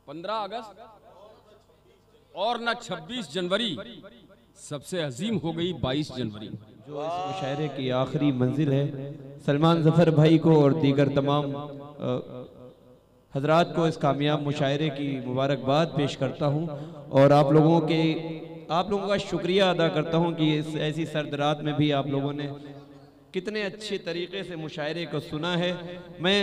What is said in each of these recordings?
15 अगस्त और न 26 जनवरी सबसे अजीम हो गई 22 जनवरी। जो इस मुशायरे की आखिरी मंजिल है, सलमान जफर भाई को और दीगर तमाम हजरात को इस कामयाब मुशायरे की मुबारकबाद पेश करता हूँ और आप लोगों का शुक्रिया अदा करता हूँ कि इस ऐसी सर्द रात में भी आप लोगों ने कितने अच्छे तरीके से मुशायरे को सुना है। मैं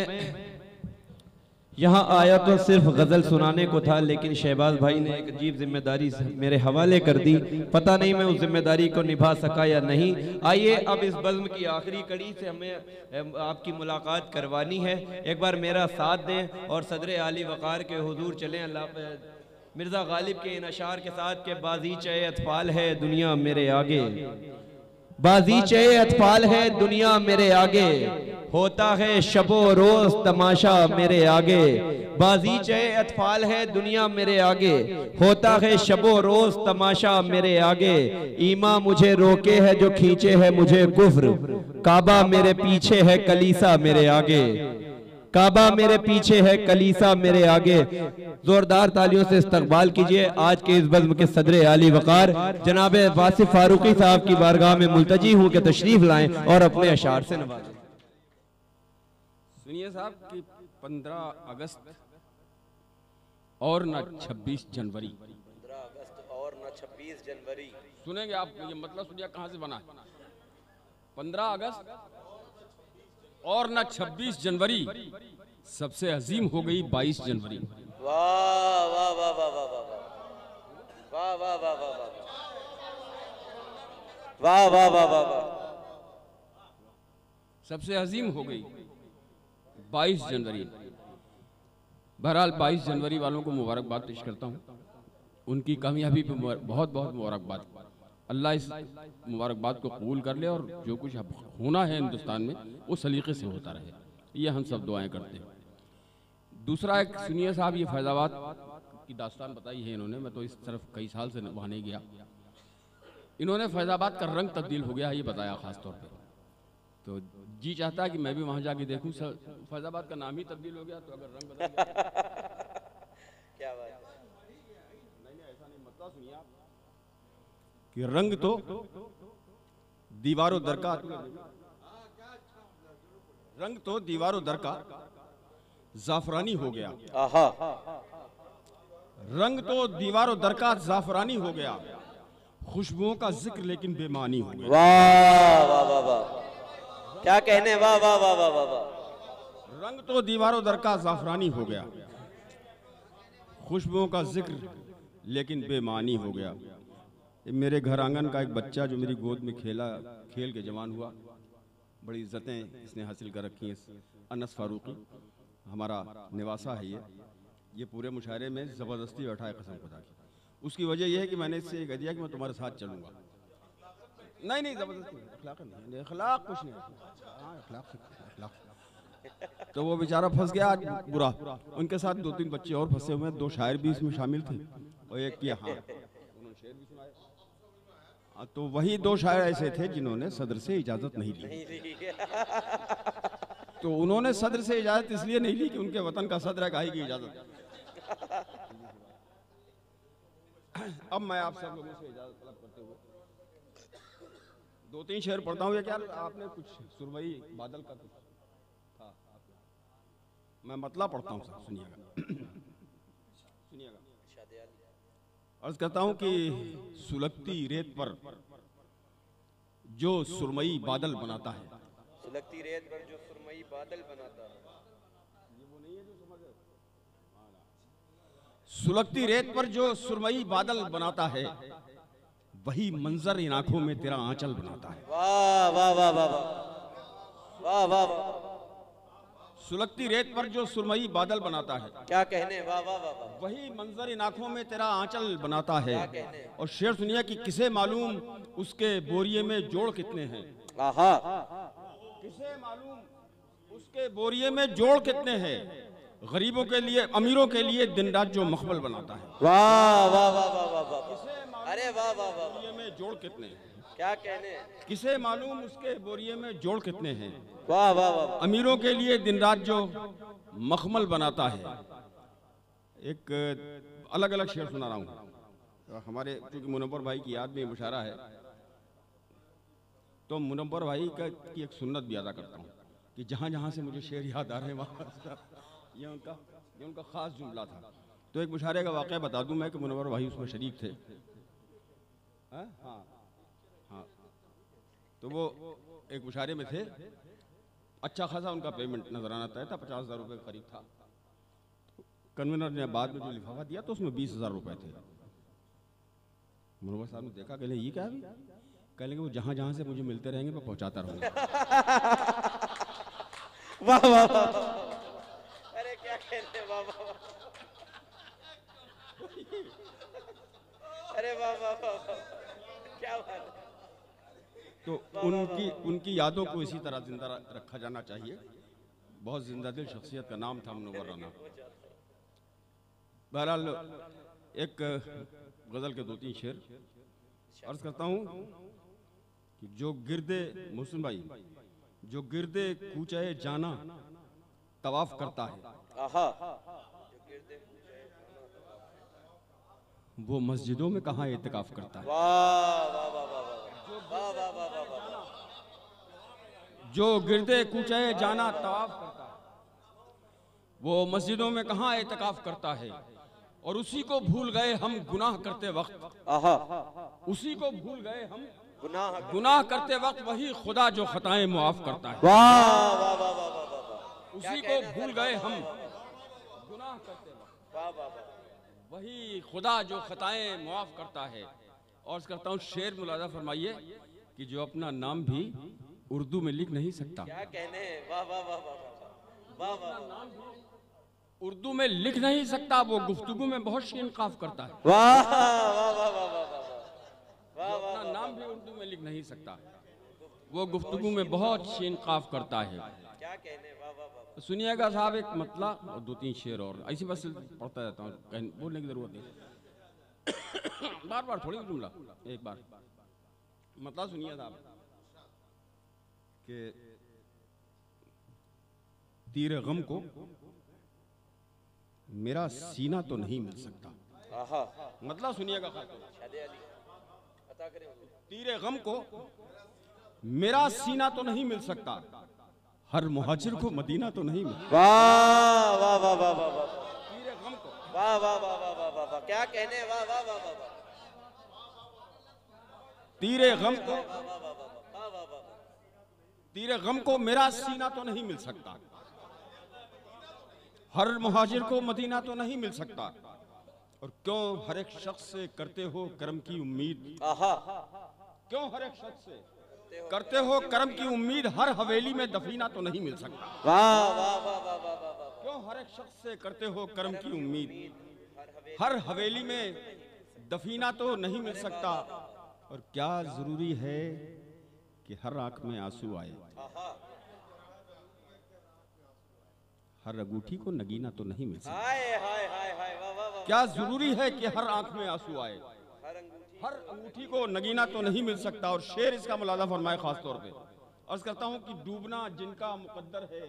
यहाँ आया तो सिर्फ गज़ल सुनाने को था, लेकिन शहबाज भाई ने एक अजीब जिम्मेदारी मेरे हवाले कर दी। पता नहीं मैं उस जिम्मेदारी को निभा सका या नहीं। आइए अब इस बज़्म की आखिरी कड़ी से हमें आपकी मुलाकात करवानी है। एक बार मेरा साथ दें और सदर आली वक़ार के हुजूर चलें। अल्लाह मिर्ज़ा गालिब के इन अशार के साथ के बाज़ीचे अतफाल है दुनिया मेरे आगे, बाज़ीचे अतफाल है दुनिया मेरे आगे, होता है शबो रोज तमाशा मेरे आगे, बाज़ीचे अतफाल है दुनिया मेरे आगे, होता है शबो रोज तमाशा मेरे आगे। ईमा मुझे रोके है जो खींचे है मुझे कुफ्र, काबा मेरे पीछे है कलीसा मेरे आगे, काबा मेरे पीछे है कलीसा मेरे आगे। जोरदार तालियों से इस्तकबाल कीजिए आज के इस बज़्म के सदर आली वक़ार जनाब वासिफ फारूकी साहब की बारगाह में मुल्तजी हूँ कि तशरीफ लाएं और अपने अशार से नवाजें। सुनिए साहब कि 15 अगस्त और न 26 जनवरी, 15 अगस्त और न 26 जनवरी। सुनेंगे आप, ये मतलब सुनिए कहाँ से बना है। 15 अगस्त और न 26 जनवरी सबसे अजीम हो गई 22 जनवरी। वाह वाह वाह वाह वाह वाह वाह वाह वाह वाह वाह वाह वाह वाह वाह, सबसे अजीम हो गई 22 जनवरी। बहरहाल 22 जनवरी वालों को मुबारकबाद पेश करता हूँ, उनकी कामयाबी पे बहुत बहुत मुबारकबाद। अल्लाह इस मुबारकबाद को कबूल कर ले और जो कुछ अब होना है हिंदुस्तान में वो सलीके से होता रहे, ये हम सब दुआएं करते हैं। दूसरा एक सुनिए साहब, ये फैज़ाबाद की दास्तान बताई है इन्होंने, मैं तो इस तरफ कई साल से वहाँ नहीं गया। इन्होंने फैज़ाबाद का रंग तब्दील हो गया ये बताया ख़ास तौर पे, तो जी चाहता है कि मैं भी वहाँ जाके देखूँ। फैज़ाबाद का नाम ही तब्दील हो गया तो अगर रंग बदल गया क्या बात है। नहीं ऐसा नहीं, मतलब सुनिए आप कि रंग तो दीवारों दर का, रंग तो दीवारों दर का जाफरानी हो गया, आहा, रंग तो दीवारों दर का जाफरानी हो गया, खुशबुओं का जिक्र लेकिन बेमानी हो गया। वाह वाह वाह वाह, क्या कहने, वाह वाह वाह वाह वाह वाह। रंग तो दीवारों दर का जाफरानी हो गया, खुशबुओं का जिक्र लेकिन बेमानी हो गया। मेरे घर आंगन का एक बच्चा जो मेरी गोद में खेल के जवान हुआ, बड़ी इज्जतें इसने हासिल कर रखी हैं। अनस फारूकी हमारा निवासा है, ये पूरे मुशायरे में ज़बरदस्ती बैठा है कसम खुदा की। उसकी वजह यह है कि मैंने इससे कह दिया कि मैं तुम्हारे साथ चलूंगा। नहीं ज़बरदस्ती, अखलाक नहीं, अखलाक कुछ नहीं, हाँ अखलाक। तो वो बेचारा फंस गया आज बुरा। उनके साथ 2-3 बच्चे और फंसे हुए हैं, 2 शायर भी इसमें शामिल थे और एक की हाँ उन्होंने शेर भी सुनाया। तो वही 2 शायर ऐसे थे जिन्होंने सदर से इजाजत नहीं ली। तो उन्होंने सदर से इजाजत इसलिए नहीं ली कि उनके वतन का सदर है, गाई की इजाजत। अब मैं आप सब लोगों से इजाजत तलब करते हुए 2-3 शेर पढ़ता हूँ। क्या आपने कुछ सुरमई बादल का कुछ था, मैं मतलब पढ़ता हूँ सर, सुनिएगा सुनिएगा। अर्ज करता हूँ कि सुलगती रेत पर जो सुरमई बादल बनाता है, सुलगती रेत पर जो सुरमई बादल बनाता है, ये वो नहीं है जो समझ रहे। सुलगती रेत पर जो सुरमई बादल बनाता है, वही मंजर इन आंखों में तेरा आंचल बनाता है। वाह वाह वाह वाह वाह वाह वाह। सुलगती रेत पर जो सुरमई बादल बनाता है, क्या कहने, वाह वाह वाह वाह। वही मंजर इन आंखों में तेरा आंचल बनाता है। और शेर सुनिए कि किसे मालूम उसके बोरिये में जोड़ कितने हैं, आहा, किसे मालूम उसके बोरिये में जोड़ कितने हैं, गरीबों के लिए अमीरों के लिए दिन रात जो मखमल बनाता है। वाह वाह वाह वाह वाह वाह, अरे वाह वाह वाह, बोरिये में जोड़ कितने हैं, क्या कहने, किसे मालूम उसके बोरिये में जोड़ कितने हैं, वाह वाह वाह। अमीरों के लिए दिन रात जो मखमल बनाता है। एक अलग अलग शेर सुना रहा हूँ। तो हमारे क्योंकि मुनव्वर भाई की याद में मुशारा है, तो मुनव्वर भाई की एक सुन्नत भी अदा करता हूँ कि जहाँ जहाँ से मुझे शेर याद आ रहे हैं वहाँ ये उनका ख़ास जुमला था। तो एक मुशारे का वाक़या बता दूँ मैं कि मुनव्वर भाई उसमें शरीक थे। हाँ हाँ, तो वो एक मुशारे में थे, अच्छा खासा उनका पेमेंट नजराना तय था, 50,000 रुपये के करीब था। कन्वीनर ने बाद में जो लिफाफा दिया तो उसमें 20,000 रुपये थे। मुनव्वर साहब ने देखा, कहले ये क्या है? कहले वो जहाँ जहाँ से मुझे मिलते रहेंगे मैं पहुँचाता रहूँगा। वाह वाह वाह, अरे क्या कहते हैं, वाह वाह, अरे वाह वाह वाह, क्या बात है। तो उनकी यादों को इसी तरह जिंदा रखा जाना चाहिए। बहुत जिंदा दिल शख्सियत का नाम था मुनव्वर राना। बहरहाल एक गजल के 2-3 शेर अर्ज करता हूँ कि जो गिरदे मोहसिन भाई, जो गिरदे कूचे जाना तवाफ करता है, वो मस्जिदों में कहाँ इत्तिकाफ करता है। जो गिरदे कूचे जाना तवाफ करता है, वो मस्जिदों में कहाँ इत्तिकाफ करता है। और उसी को भूल गए हम गुनाह करते वक्त, उसी को भूल गए हम गुनाह करते वक्त, वही खुदा जो खताएं मुआफ करता है। उसी को भूल गए हम गुनाह करते वक्त, वही खुदा जो खताएं मुआफ करता है। और करता हूँ शेर मुलाजा फरमाइए कि जो अपना नाम भी उर्दू में लिख नहीं सकता, क्या कहने, वाह वाह वाह वाह वाह वाह, उर्दू में लिख नहीं सकता, वो गुफ्तगू में बहुत शीन काफ करता है। वाह वाह वाह वाह वाह, अपना नाम भी उर्दू में लिख नहीं सकता, वो गुफ्तगू में बहुत शीन काफ करता है। क्या कहने, वाह वाह वाह। सुनिएगा साहब एक मतला और 2-3 शेर और ऐसी बस पढ़ता रहता हूँ, बोलने की जरूरत नहीं, बार बार थोड़ी जुमला, एक बार मतलब सुनिए साहब कि तीर गम को मेरा सीना तो नहीं मिल सकता। मतलब सुनिएगा, तीर गम को मेरा सीना तो नहीं मिल सकता, हर मुहाजिर को मदीना तो नहीं मिल। वाह वाह वाह वाह वाह वाह, तीर गम को, वाह वाह वाह वाह वाह वाह, क्या कहने, वाह वाह वाह वाह, तीर गम को, तीर गम को मेरा सीना तो नहीं मिल सकता, हर मुहाजिर को मदीना तो नहीं मिल सकता। और क्यों हर एक शख्स से करते हो करम की उम्मीद, क्यों हर एक शख्स से करते हो करम की उम्मीद, हर हवेली में दफीना तो नहीं मिल सकता। वाह वाह वाह वाह वाह वाह, क्यों हर एक शख्स से करते हो करम की उम्मीद, हर हवेली में दफीना तो नहीं मिल सकता। और क्या जरूरी है कि हर आंख में आंसू आए, हर अंगूठी को नगीना तो नहीं मिल सकता। हाय हाय हाय हाय, वाह वाह वाह, क्या जरूरी है कि हर आंख में आंसू आए, हर अंगूठी को नगीना तो नहीं मिल सकता। और शेर इसका मुलाजा फरमाए खास तौर पे, अर्ज करता हूँ कि डूबना जिनका मुकद्दर है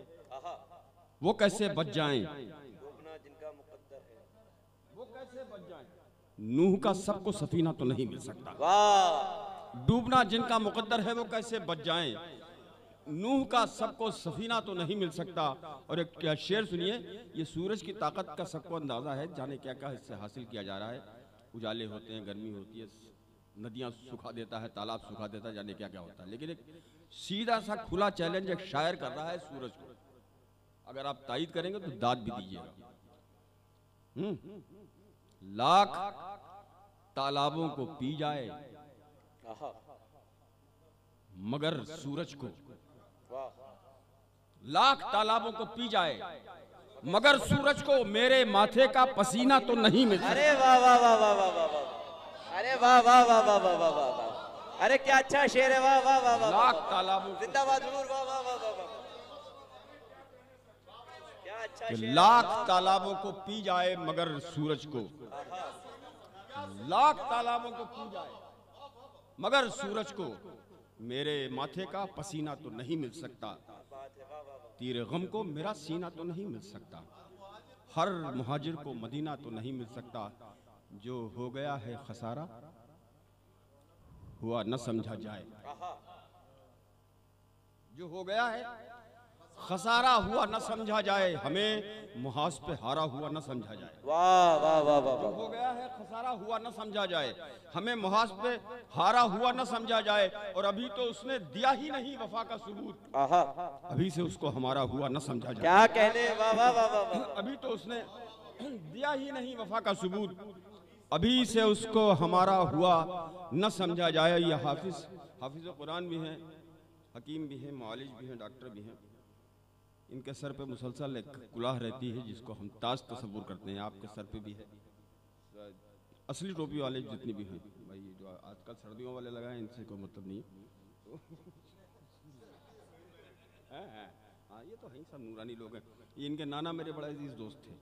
वो कैसे बच जाएं, डूबना जिनका मुकद्दर है वो कैसे बच जाएं, नूह का सबको सफीना तो नहीं मिल सकता। वाह, डूबना जिनका मुकद्दर है वो कैसे बच जाएं, नूह का सबको सफीना तो नहीं मिल सकता। और एक क्या शेर सुनिए, ये सूरज की ताकत का सबको अंदाजा है, जाने क्या क्या इससे हासिल किया जा रहा है। उजाले होते हैं, गर्मी होती है, नदियां सुखा देता है, तालाब सुखा देता है, जाने क्या क्या होता है। लेकिन एक सीधा सा खुला चैलेंज एक शायर कर रहा है सूरज को, अगर आप तायद करेंगे तो दाद भी दीजिएगा। लाख तालाबों को पी जाए मगर सूरज को, लाख तालाबों को पी जाए मगर सूरज को मेरे माथे का पसीना तो नहीं मिलता। अरे वाह वाह वाह वाह वाह वाह वाह, अरे वाह वाह वाह वाह वाह वाह वाह वाह, अरे क्या अच्छा शेर है, वाह वाह वाह वाह, लाख तालाबों जिंदाबाद हुजूर, वाह वाह वाह वाह वाह, क्या अच्छा कि शेर, लाख तालाबों को पी जाए मगर सूरज को, लाख तालाबों को पी जाए मगर सूरज को मेरे माथे का पसीना तो नहीं मिल सकता। तीर गम को मेरा सीना तो नहीं मिल सकता, हर मुहाजिर को मदीना तो नहीं मिल सकता, जो हो गया है खसारा हुआ न समझा जाए। जो हो गया है खसारा हुआ न समझा जाए, हमें मुहाज पे हारा हुआ न समझा जाए। वाह वाह वाह वाह जो हो गया है खसारा हुआ न समझा जाए, हमें मुहाज पे हारा हुआ न समझा जाए। और अभी तो उसने दिया ही नहीं वफा का सबूत, आहा, अभी से उसको हमारा हुआ न समझा जाए। क्या कहने, वाह वाह वाह वाह वाह। अभी तो उसने दिया ही नहीं वफा का सबूत, अभी से उसको हमारा हुआ न समझा जाए। ये हाफिज कुरान भी हैं, हकीम भी हैं, मौलिज भी हैं, डॉक्टर भी हैं। इनके सर पे मुसलसल एक कुलाह रहती है जिसको हम ताज तस्वुर करते हैं, आपके सर पे भी है। असली टोपी वाले जितने भी हैं भाई, जो आजकल सर्दियों वाले लगाए इनसे कोई मतलब नहीं हाँ, ये तो है सब नूरानी लोग हैं। ये इनके नाना मेरे बड़े अजीज दोस्त थे,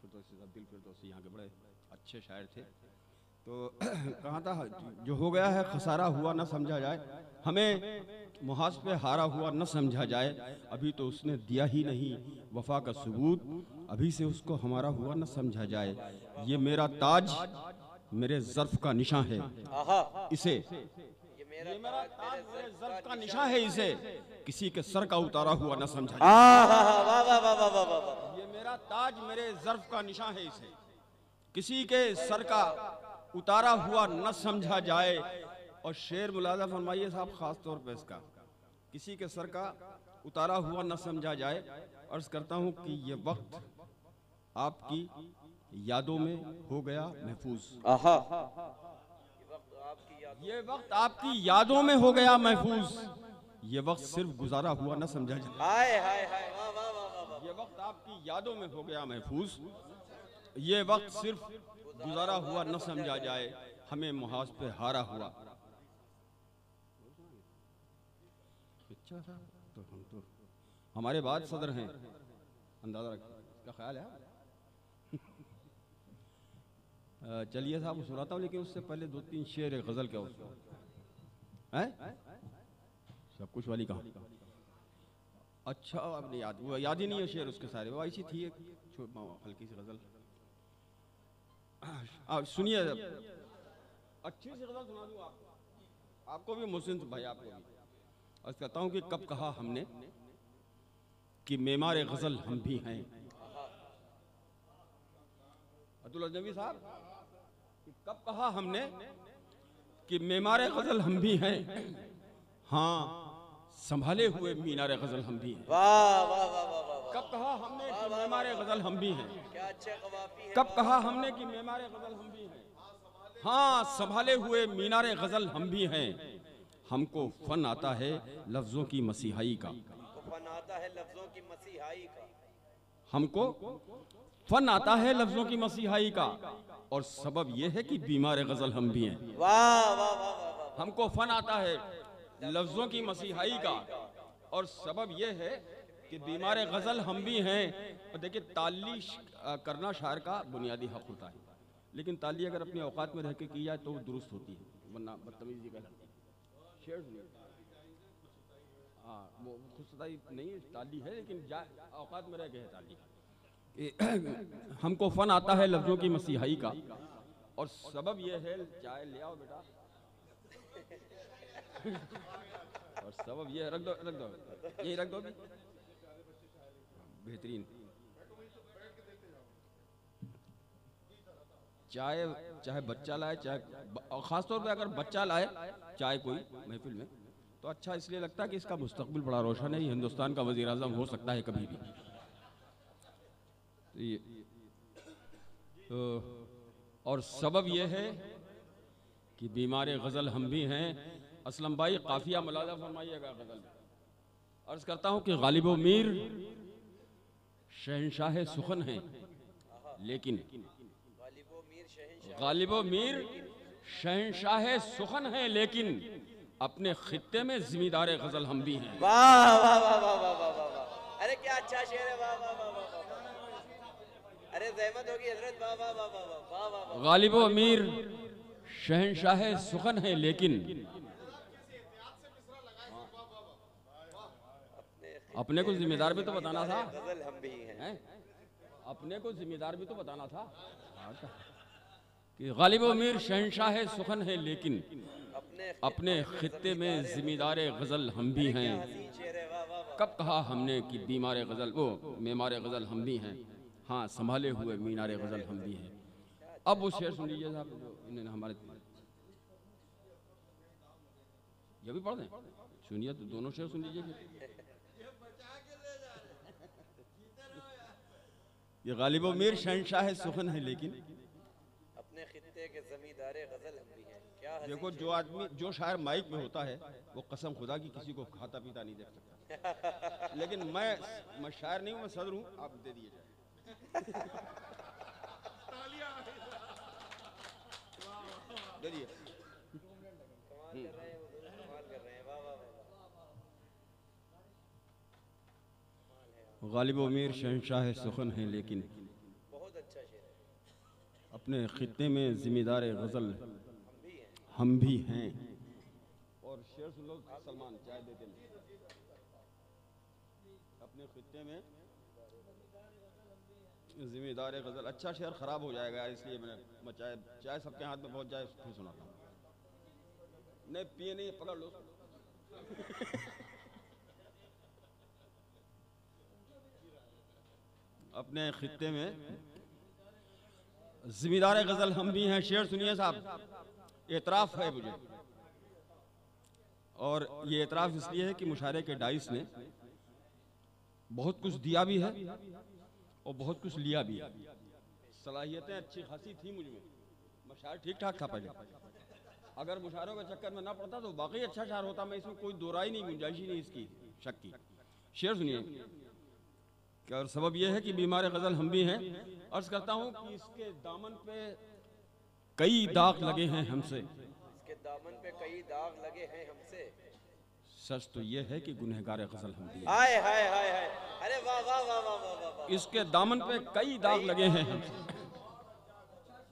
फिरदौसी यहाँ के बड़े अच्छे शायर थे। तो कहा था, जो हो गया है खसारा हुआ न समझा जाए, हमें मुहाज पे हारा हुआ न समझा जाए। अभी तो उसने दिया ही नहीं वफा का सबूत, अभी से उसको हमारा हुआ न समझा जाए। ये मेरा ताज मेरे ज़र्फ का निशान है इसे, ये मेरा ताज मेरे ज़र्फ का निशान है इसे, किसी के सर का उतारा हुआ न समझा जाए। वाह वाह वाह वाह वाह वाह। ये मेरा ताज मेरे ज़र्फ का निशान है इसे, किसी के सर का उतारा हुआ न समझा जाए। और शेर मुलाजा फरमाइए साहब, खास तौर पे इसका, किसी के सर का उतारा हुआ न समझा जाए। अर्ज करता हूँ कि ये वक्त आपकी यादों में हो गया महफूज। ये वक्त आपकी यादों में हो गया महफूज, ये वक्त सिर्फ गुजारा हुआ न समझा जाए। हाय हाय हाय, वाह वाह वाह वाह। ये वक्त आपकी यादों में हो गया महफूज, ये वक्त सिर्फ गुजारा हुआ न समझा जाए, हमें मुहाज पे हारा हुआ। अच्छा था तो हम तो हमारे बाद सदर हैं, अंदाजा का ख्याल है। चलिए साहब सुनाता हूँ, लेकिन उससे पहले 2-3 शेर गजल क्या उसको है सब कुछ वाली कहा। अच्छा अब नहीं याद, वो याद ही नहीं है शेर उसके सारे, वो ऐसी थी एक हल्की सी गजल। सुनिए, अच्छी सी गजल सुना दूं आपको भी, मुहसिन भाई आपको भी। और कहता हूँ कि कब कहा हमने कि मेमारे गजल हम भी हैं। अब्दुल अजनबी साहब, कब कहा हमने कि मेमारे गजल हम भी हैं, हाँ संभाले हुए मीनारे गजल हम भी हैं। वाह वाह वाह वाह। कब कहा हमने कि मेमारे गजल हम भी हैं, क्या अच्छे कवाफी है। कब कहा हमने कि मेमारे गजल हम भी हैं, हाँ संभाले हुए मीनारे गजल हम भी हैं। हमको फन आता है लफ्जों की मसीहाई का, फन आता है लफ्जों की मसीहाई का, हमको फन आता है लफ्जों की मसीहाई का। और सबब यह है कि बीमार गजल हम भी हैं। वाह वाह वाह वाह। हमको फन आता है लफ्जों की मसीहाई का, और सबब यह है कि बीमार गजल हम भी हैं। और देखिए, ताली करना शायर का बुनियादी हक होता है, लेकिन ताली अगर अपने औकात में रह के की जाए तो वो दुरुस्त होती है, वरना बदतमीजी कहलाती है। शेर हाँ, वो खुद सदाई नहीं है, ताली है, लेकिन औकात में रह के है ताली। हमको फन आता है लफ्जों की मसीहाई का, और सबब यह है, चाय ले आओ बेटा और सबब यह, रख दो यही रख दो भी, बेहतरीन। चाहे बच्चा लाए, चाहे खासतौर पे अगर बच्चा लाए चाहे कोई महफिल में, तो अच्छा इसलिए लगता है कि इसका मुस्तकबिल बड़ा रोशन है, ये हिंदुस्तान का वजीर आज़म हो सकता है कभी भी। तो और सबब यह है कि बीमार गज़ल हम भी हैं। असलम भाई काफिया मुलाजा फरमाइएगा गज़ल में। अर्ज करता हूँ कि गालिब मीर शहनशाह सुखन हैं, लेकिन गालिब मीर शहनशाह सुखन हैं, लेकिन अपने खित्ते में जिम्मेदार गज़ल हम भी हैं। वाह वाह वाह वाह वाह वाह वाह। अरे क्या अच्छा शेर है, वाह वाह वाह वाह। अरे ज़हमत होगी हजरत, वाह वाह वाह वाह वाह वाह। गालिब मीर शहनशाह सुखन है, लेकिन अपने को जिम्मेदार भी तो बताना था। गजल हम भी हैं। अपने को जिम्मेदार भी तो बताना था कि गालिब व मीर शहंशाह सुखन है, लेकिन अपने खित्ते में जिम्मेदार गज़ल हम भी हैं। हसीन शेर है, वाह वाह वाह। कब कहा हमने कि बीमार गज़ल वो मेमार गज़ल हम भी हैं, हाँ संभाले हुए मीनार गज़ल हम भी हैं। अब वो शेर सुन लीजिए साहब, जो इन्होंने हमारे ये भी पढ़ दें, सुनिए तो दोनों शेर सुन लीजिए। ये गालिब व मीर शहंशाह सुखन है, लेकिन अपने खित्ते के जमींदारे गजल हम भी हैं। क्या हसीन देखो जो आदमी जो शायर माइक में होता है वो कसम खुदा की किसी को खाता पीता नहीं देख सकता, लेकिन मैं शायर नहीं हूँ, मैं सदर हूँ, आप दे दिए दे दिए। कमाल कर रहे हैं, हुजूर कमाल कर रहे हैं, वाह वाह वाह। गालिब व मीर शहंशाह सुखन है, लेकिन बहुत अच्छा शेर है। अपने खित्ते में जिम्मेदार गज़ल हम भी हैं। हम भी हैं। और शेर सुन लो सलमान, चाय देते हैं। अपने खित्ते में जिम्मेदार गज़ल, अच्छा शेर खराब हो जाएगा इसलिए मैं चाय सबके हाथ में पहुंच जाए फिर सुनाता हूँ। नहीं पिए नहीं, पकड़ लो। अपने खित्ते में जिम्मेदार गज़ल हम भी हैं। शेर सुनिए साहब, एतराफ़ है मुझे, और ये एतराफ़ इसलिए है कि मुशायरे के डाइस ने बहुत कुछ दिया भी है और बहुत कुछ लिया भी है। सलाहियतें अच्छी खासी थी मुझ में, मैं शायर ठीक ठाक था पहले। अगर मुशायरों के चक्कर में ना पड़ता तो वाकई अच्छा शायर होता, मैं इसमें कोई दो राय नहीं, गुंजाइश ही नहीं इसकी शक की। शेर सुनिए क्या, और सबब यह है कि बीमार गज़ल हम भी हैं। अर्ज करता हूँ कि इसके दामन पे कई दाग लगे हैं हमसे, इसके दामन पे कई दाग लगे हैं हमसे। सच तो यह है कि गुनहगार गज़ल हम भी हैं। हाय हाय हाय हाय, अरे वाह वाह वाह वाह वाह वाह वाह। इसके दामन पे कई दाग लगे हैं हमसे,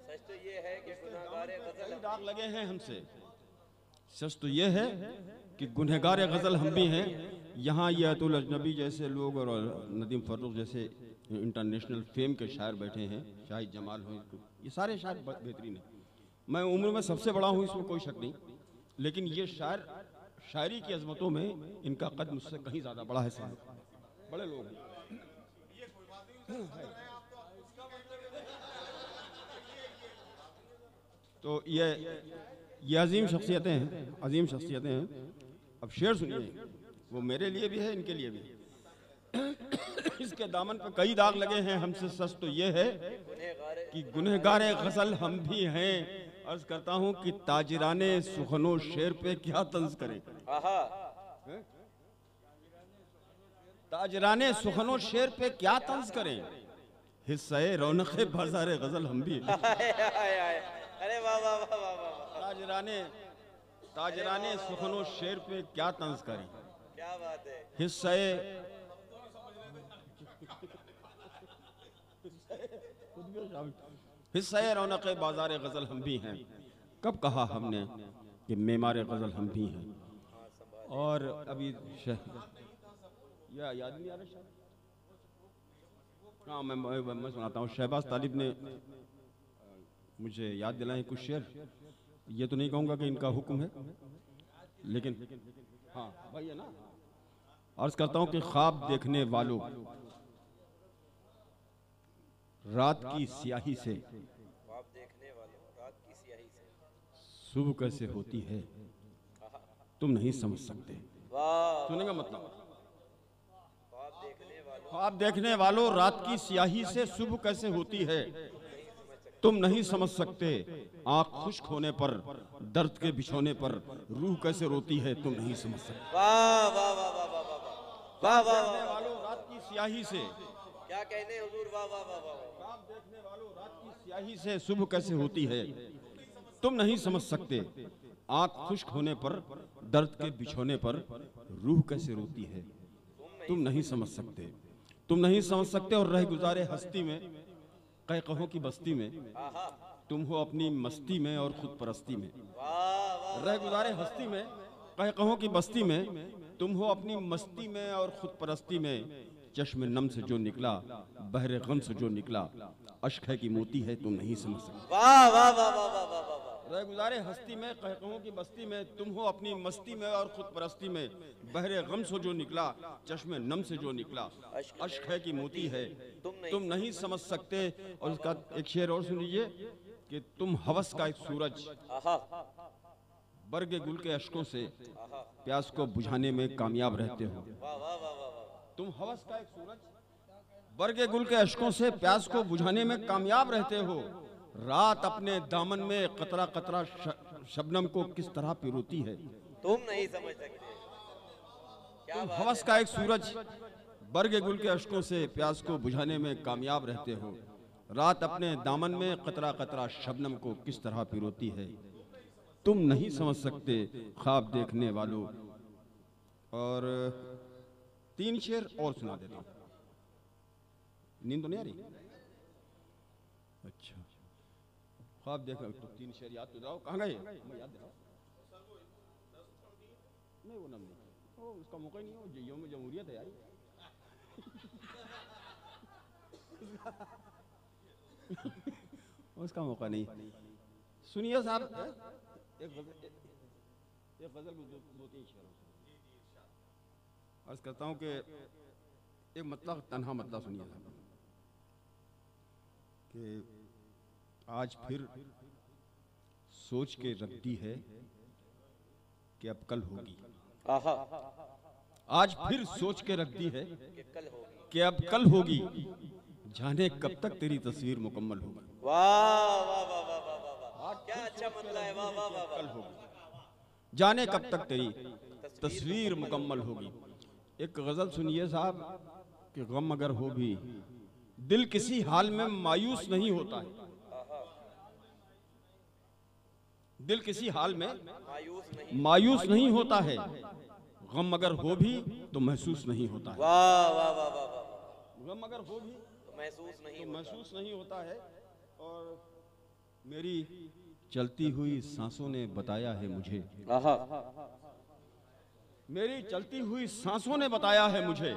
सच तो ये है कि गुनाहगारे गजल कई दाग लगे हैं हमसे। सच तो यह है कि गुनहगार गज़ल हम भी हैं। यहाँ ये अतुल अजनबी जैसे लोग और नदीम फर्रुख जैसे इंटरनेशनल फेम के शायर बैठे हैं, शाहिद जमाल हो, ये सारे शायर बेहतरीन हैं। मैं उम्र में सबसे बड़ा हूँ, इसमें कोई शक नहीं, लेकिन ये शायर शायरी की अजमतों में इनका कद मुझसे कहीं ज़्यादा बड़ा है। साहब बड़े लोग हैं। तो ये अजीम शख्सियतें हैं, अजीम शख्सियतें हैं। अब शेर सुनिए, वो मेरे लिए भी है, इनके लिए भी। इसके दामन पे कई दाग लगे हैं हमसे, सच तो ये है कि गुनहगारे गज़ल हम भी हैं। अर्ज करता हूँ कि ताजिराने सुखनो शेर पे क्या तंज करें। आहा, ताजराने सुखनो शेर पे क्या तंज करें, हिस्से रौनक़े बाज़ार गज़ल हम भी हैं। हाय हाय हाय, अरे वाह वाह वाह वाह वाह, ताजराने सुखनो शेर पे क्या तंज करें, क्या बात है। हिस्से रौनक़े बाज़ार गज़ल हम भी हैं। कब कहा हमने कि मेमार गज़ल हम भी हैं। और अभी याद नहीं आ रहा, हाँ मैं सुनाता हूँ। शहबाज तालिब ने मुझे याद दिलाए कुछ शेर, ये तो नहीं कहूँगा कि इनका हुक्म है, लेकिन हाँ भाई है ना। अर्ज करता हूँ कि ख्वाब देखने वालों रात की स्याही से, ख्वाब देखने वालों रात की स्याही से, सुबह कैसे होती है तुम नहीं समझ सकते। वाह, सुनेगा मतलब, ख्वाब देखने वालों ख्वाब देखने वालों रात की स्याही से सुबह कैसे होती है तुम नहीं समझ सकते। आँख खुश्क होने पर, दर्द के बिछोने पर रूह कैसे रोती है तुम नहीं समझ सकते। वाह वाह वाह वाह वाह वाह वाह वाह देखने वालों रात की स्याही से, क्या कहने हुजूर, वाह वाह वाह वाह। ख्वाब देखने वालों रात की स्याही से सुबह कैसे होती है तुम नहीं समझ सकते। आँख खुश्क होने पर, दर्द के बिछोने पर रूह कैसे रोती है तुम नहीं समझ सकते। तुम नहीं समझ सकते और रह गुजारे हस्ती में, कहकहों की बस्ती में, तुम हो अपनी मस्ती में और खुद परस्ती में। रह गुजारे हस्ती में, कहकहों की बस्ती में, तुम हो अपनी मस्ती में और खुद परस्ती में। चश्म नम से जो निकला, बहरे गम से जो निकला, अश्क है कि मोती है तुम नहीं समझ सकते। वाह वाह वाह वाह वाह वाह वाह। रह गुजारे हस्ती में, कहकहों की बस्ती में, तुम हो अपनी मस्ती में और खुद परस्ती में, बहरे गम से जो निकला, चश्मे नम से जो निकला, अश्क है कि मोती है तुम नहीं समझ सकते। और उसका एक शेर और सुन लीजिए कि तुम हवस का एक सूरज, बरगे गुल के अश्कों से प्यास को बुझाने में कामयाब रहते हो। तुम हवस का एक सूरज, बरगे गुल के अश्कों से प्यास को बुझाने में कामयाब रहते हो। रात अपने दामन में कतरा कतरा शबनम को किस तरह पिरोती है। तुम नहीं समझ सकते। तुम हवस का एक सूरज, बरगे गुल के अश्कों से प्यास को बुझाने में कामयाब रहते हो। रात अपने दामन में कतरा कतरा शबनम को किस तरह पिरोती है। तुम नहीं समझ सकते ख्वाब देखने वालों। और 3 शेर और सुना देता हूं। नींद तो नहीं आ रही? अच्छा, ख्वाब देखा तो 3 शेर याद तो दिलाओ। कहाँ गए? मैं याद दिलाओ। नहीं वो नहीं, वो उसका मौका ही नहीं हो। यौम जमहूरियत है यार। उसका मौका नहीं। सुनिए साहब, एक गजल में 2-3 शेर अर्ज करता हूँ कि एक मतलब तन्हा मतलब सुनिए साहब कि आज फिर सोच के रख दी है कि अब कल होगी। आज फिर सोच के रख दी है कि अब कल होगी। जाने कब तक तेरी तस्वीर मुकम्मल होगी। वाह वाह वाह वाह वाह वाह, क्या अच्छा मतलब है। वाह वाह वाह, कल होगी। जाने कब तक तेरी तस्वीर मुकम्मल होगी। एक गजल सुनिए साहब कि गम अगर हो भी दिल किसी हाल में मायूस नहीं होता है। दिल किसी हाल में मायूस नहीं होता है। गम अगर हो भी तो महसूस नहीं होता है। वाह वाह वाह वाह वाह। गम अगर हो भी तो महसूस नहीं होता है। और मेरी चलती हुई सांसों ने बताया है मुझे, मेरी चलती हुई सांसों ने बताया है मुझे,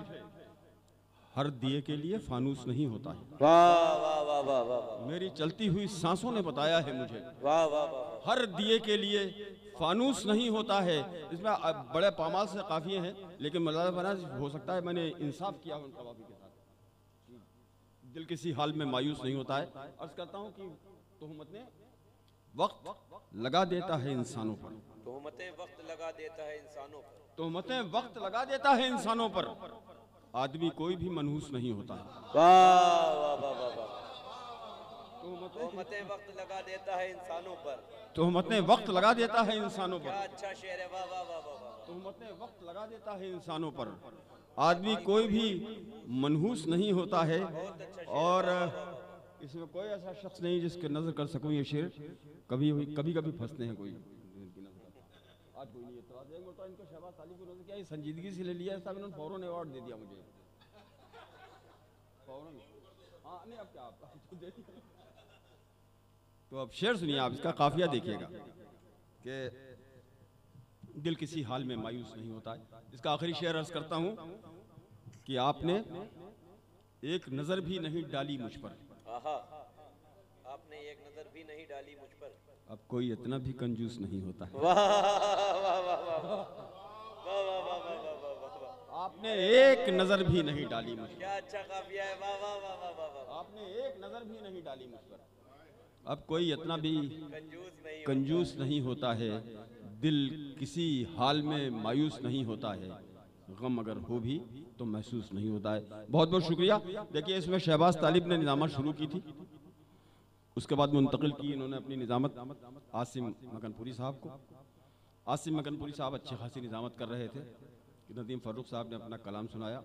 हर दिए के लिए फानूस नहीं होता है। वाह वाह वाह वाह वाह। मेरी चलती हुई सांसों ने बताया है मुझे, वाह वाह वाह। हर दिए के लिए फानूस नहीं होता है। इसमें बड़े पामाल से काफिये हैं, लेकिन मौलाना बना हो सकता है मैंने इंसाफ किया उन कवाफी के साथ। दिल किसी हाल में मायूस नहीं होता है। अर्ज करता हूँ कि तोहमतें वक्त लगा देता है इंसानों पर। तोहमतें वक्त लगा देता है इंसानों पर। तोहमतें वक्त लगा देता है इंसानों पर। आदमी कोई भी मनहूस नहीं होता है। वाह वाह वाह वाह वाह। तोहमतें वक्त लगा देता है इंसानों पर। तोहमतें वक्त लगा देता है इंसानों पर। क्या अच्छा शेर है। वाह वाह वाह वाह। तोहमतें वक्त लगा देता है इंसानों पर। आदमी कोई भी मनहूस नहीं होता है। और इसमें कोई ऐसा शख्स नहीं जिसके नजर कर सकूं ये शेर। कभी कभी फंसते हैं कोई। आज कोई नहीं एतराज है तो इनको शहबाज साली को नजर क्या संजीदगी से ले लिया साहब, इन्होंने फौरन अवार्ड दे दिया मुझे फौरन। हाँ नहीं अब क्या आप तो अब शेर सुनिए आप, इसका काफिया देखिएगा कि दिल किसी हाल में मायूस नहीं होता है। इसका आखिरी शेर अर्ज करता हूं कि आपने एक नजर भी नहीं डाली मुझ पर। आपने एक नजर भी नहीं डाली मुझ पर। अब कोई इतना भी कंजूस नहीं होता है। वाह वाह वाह वाह। आपने एक नजर भी नहीं डाली मुझ पर। क्या अच्छा काफिया है। वाह वाह वाह वाह वाह। आपने एक नजर भी नहीं डाली मुझ पर। अब कोई इतना भी कंजूस नहीं होता है। दिल किसी हाल में मायूस नहीं होता है। गम अगर हो भी तो महसूस नहीं होता है। बहुत बहुत शुक्रिया। देखिए इसमें शहबाज तालिब ने निजामत शुरू की थी, उसके बाद मुंतकिल की इन्होंने अपनी निजामत आसिम मकनपुरी साहब को। आसिम मकनपुरी साहब अच्छी खासी निजामत कर रहे थे। नदीम फर्रुख साहब ने अपना कलाम सुनाया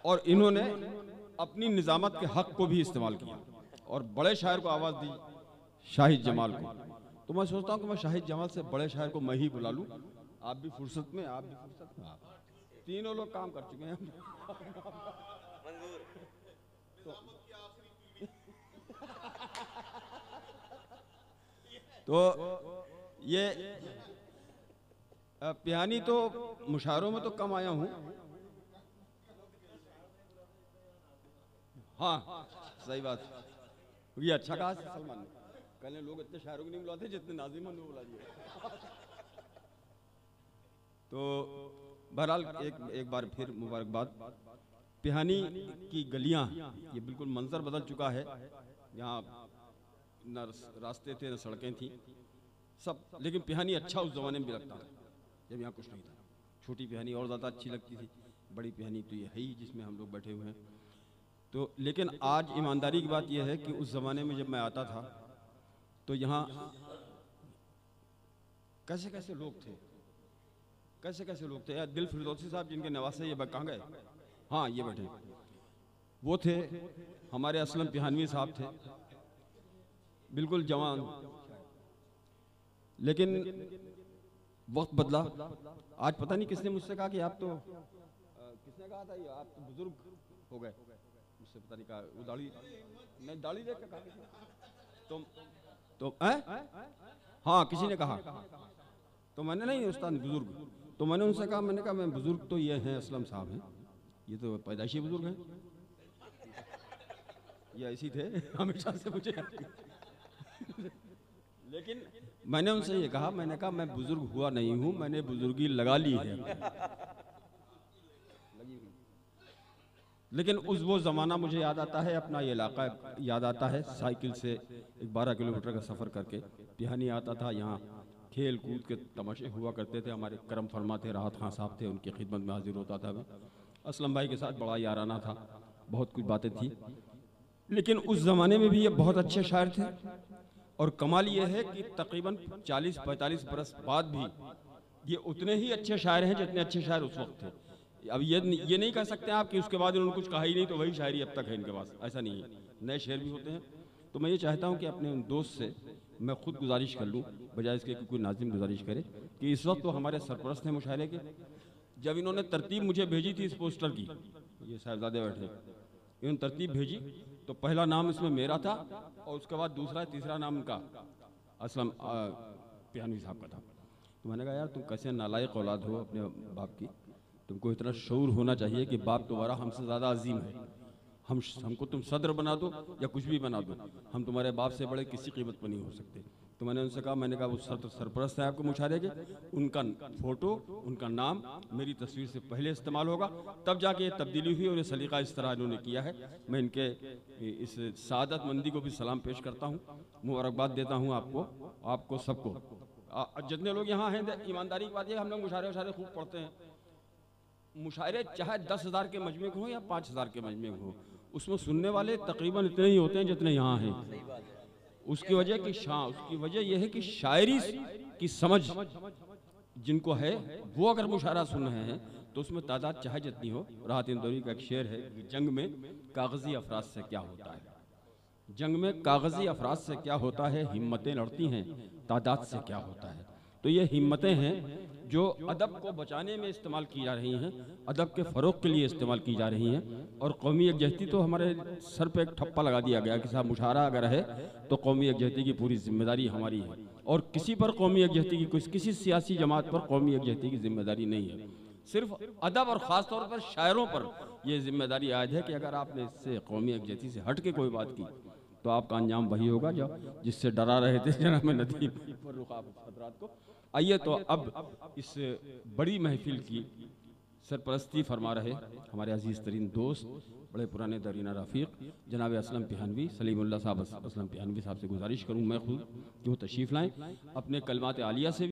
और इन्होंने अपनी निजामत के हक को भी इस्तेमाल किया और बड़े शायर को आवाज़ दी, शाहिद जमाल को। तो मैं सोचता हूँ कि मैं शाहिद जमाल से बड़े शायर को मैं ही बुला लूँ। आप भी फुर्सत में, आप भी फुर्सत में, तीनों लोग काम कर चुके हैं। तो ये पियानी तो मुशायरों में तो कम आया हूँ, हाँ सही बात, ये अच्छा कहा सलमान ने, कल लोग इतने शायरों को नहीं बुलाते जितने नाजिमों ने बुला दिए। तो बहरहाल एक बार फिर मुबारकबाद। पिहानी की गलियां, ये बिल्कुल मंजर बदल चुका है। यहाँ न रास्ते थे न सड़कें थी सब, लेकिन पिहानी अच्छा उस जमाने में भी लगता था जब यहाँ कुछ नहीं था। छोटी पिहानी और ज़्यादा अच्छी लगती थी, बड़ी पिहानी तो ये है ही जिसमें हम लोग बैठे हुए हैं। तो लेकिन आज ईमानदारी की बात यह है कि उस ज़माने में जब मैं आता था तो यहाँ कैसे कैसे लोग थे, कैसे कैसे लोग थे। यार दिल फिरदौसी साहब जिनके नवासे, ये कहाँ गए? हाँ ये बैठे, वो थे हमारे असलम पिहानवी साहब थे, बिल्कुल जवान। लेकिन वक्त बदला। आज पता नहीं किसने मुझसे कहा कि आप तो किसने कहा था ये आप तो बुजुर्ग हो गए, मुझसे पता नहीं कहा। वो दाढ़ी, मैं दाढ़ी देख के कहा तो हाँ किसी ने कहा, तो मैंने नहीं उस्ताद बुजुर्ग, तो मैंने उनसे कहा, मैंने कहा मैं बुजुर्ग तो ये हैं असलम साहब हैं, ये तो पैदाइशी बुजुर्ग हैं, ये ऐसी थे हमेशा से मुझे। लेकिन मैंने उनसे ये कहा, मैंने कहा मैं बुजुर्ग हुआ नहीं हूं, मैंने बुजुर्गी लगा ली है। लेकिन उस वो ज़माना मुझे याद आता है, अपना ये इलाका याद आता है। साइकिल से 12 किलोमीटर का सफ़र करके पिहानी आता था। यहाँ खेल कूद के तमाशे हुआ करते थे। हमारे करम फरमा थे, राहत खान साहब थे, उनकी खिदमत में हाजिर होता था मैं। असलम भाई के साथ बड़ा याराना था, बहुत कुछ बातें थी। लेकिन उस ज़माने में भी ये बहुत अच्छे शायर थे। और कमाल ये है कि तकरीबन 40-45 बरस बाद भी ये उतने ही अच्छे शायर हैं जितने अच्छे शायर उस वक्त थे। अब ये नहीं कह सकते आप कि उसके बाद उन्होंने कुछ कहा ही नहीं तो वही शायरी अब तक है इनके पास, ऐसा नहीं है, नए शेर भी होते हैं। तो मैं ये चाहता हूँ कि अपने उन दोस्त से मैं खुद गुजारिश कर लूँ, बजाय इसके कि कोई नाज़िम गुजारिश करे, कि इस वक्त तो हमारे सरपरस्त हैं मुशायरे के। जब इन्होंने तरतीब मुझे भेजी थी इस पोस्टर की, ये साहबजादे बैठे, इन्होंने तरतीब भेजी तो पहला नाम इसमें मेरा था और उसके बाद दूसरा तीसरा नाम उनका असलम पिहानवी साहब का था। तो मैंने कहा यार तुम कैसे नालायक औलाद हो अपने बाप की, तुमको इतना शऊर होना चाहिए कि बाप तुम्हारा हमसे ज़्यादा अजीम है। हमको तुम सदर बना दो या कुछ भी बना दो, हम तुम्हारे बाप से बड़े किसी कीमत पर नहीं हो सकते। तो मैंने उनसे कहा, मैंने कहा वो सरपरस्त है आपको मुशायरे के, उनका फ़ोटो उनका नाम मेरी तस्वीर से पहले इस्तेमाल होगा, तब जाके ये तब्दीली हुई और ये सलीका इस तरह इन्होंने किया है। मैं इनके इस सादतमंदी को भी सलाम पेश करता हूँ, मुबारकबाद देता हूँ आपको सबको। जितने लोग यहाँ हैं, ईमानदारी की बात है, हम लोग मुशायरे खूब पढ़ते हैं। मुशायरे चाहे 10,000 के मजमे के हो या 5,000 के मजमे के हो, उसमें सुनने वाले तकरीबन इतने ही होते हैं जितने यहाँ हैं। उसकी वजह यह है कि शायरी की समझ जिनको है वो अगर मुशायरा सुन रहे हैं तो उसमें तादाद चाहे जितनी हो। राहत इंदौरी का एक शेर है, जंग में कागजी अफराज से क्या होता है, जंग में कागजी अफराज से क्या होता है, हिम्मतें लड़ती हैं तादाद से क्या होता है। तो ये हिम्मतें हैं जो अदब को बचाने में इस्तेमाल की जा रही हैं, अदब के फ़रोग़ के लिए इस्तेमाल की जा रही हैं। और कौमी यकजहती तो हमारे सर पे एक ठप्पा लगा दिया गया कि साहब मुशायरा अगर है तो कौमी यकजहती की पूरी जिम्मेदारी हमारी है, और किसी पर कौमी यकजहती की किसी सियासी जमात पर कौमी यकजहती की जिम्मेदारी नहीं है। सिर्फ अदब और ख़ास तौर पर शायरों पर यह जिम्मेदारी आयद है कि अगर आपने इससे कौमी यकजहती से हट के कोई बात की तो आपका अंजाम वही होगा जो जिससे डरा रहे थे जनाब नदीम फर्रुख हज़रात को। आइए तो अब इस बड़ी महफिल की सरपरस्ती फरमा रहे हमारे अजीज़ तरीन दोस्त, बड़े पुराने दरीना रफ़ीक जनाब असलम पिहानवी, सलीमुल्लाह साहब असलम पिहानवी साहब से गुजारिश करूँ मैं खुद कि वो तशरीफ़ लाएँ, अपने कलमात आलिया से